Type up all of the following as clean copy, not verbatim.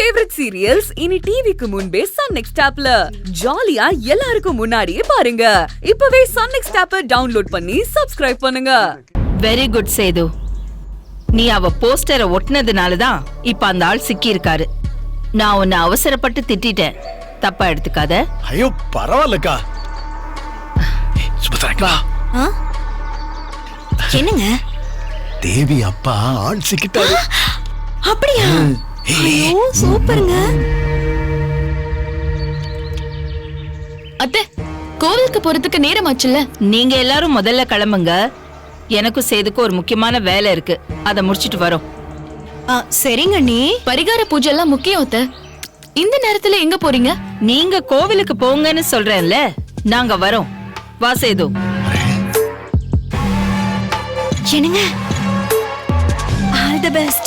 Favourite serials இனி டிவிக்கு முன்பே சன் நெக்ஸ்ட் ஆப்ல ஜாலியா எல்லாருக்கும் முன்னாடியே பாருங்க. இப்பவே சன் நெக்ஸ்ட் ஆப்பை டவுன்லோட் பண்ணி சப்ஸ்கிரைப் பண்ணுங்க. Very good Sethu. நீ அவ போஸ்டரை ஒட்டினதுனால தான் இப்ப அந்த ஆள் சிக்கி இருக்காரு. நான் உன்னை அவசரப்பட்டு திட்டிட்டேன், தப்பா எடுத்துக்காத. ஐயோ பரவாயில்லக்கா. சுபத்ரா என்னங்க? தேவி அப்பா ஆள் சிக்கிட்டாரு. அப்படியா? ஐயோ சூப்பருங்க. அத்தை, கோவிலுக்கு போறதுக்கு நேரம் ஆச்சுல்ல? நீங்க எல்லாரும் முதல்ல கிளம்புங்க. எனக்கும் சேதுக்கு ஒரு முக்கியமான வேலை இருக்கு, அதை முடிச்சிட்டு வரோம். சரிங்க நீ. பரிகார பூஜை எல்லாம் முக்கியம் அத்தை. இந்த நேரத்துல எங்க போறீங்க? நீங்க கோவிலுக்கு போங்கன்னு சொல்றேன்ல, நாங்க வரோம். வா சேது. என்னங்க? All the best.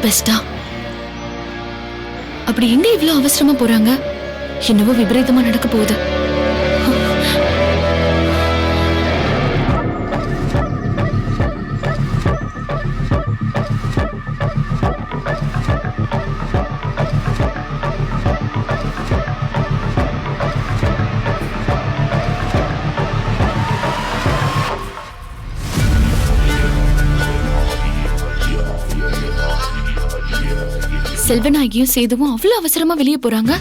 பெஸ்டா? அப்படி எங்க இவ்ளோ அவசரமா போறாங்க? என்னவோ விபரீதமா நடக்க போகுது. செல்வநாயகியும் சேதுவும் அவ்வளவு அவசரமா வெளியே போறாங்க.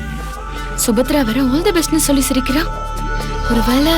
சுபத்ரா வேற ஆல் தி பெஸ்ட்னு சொல்லி சிரிக்கிறா. ஒருவேளை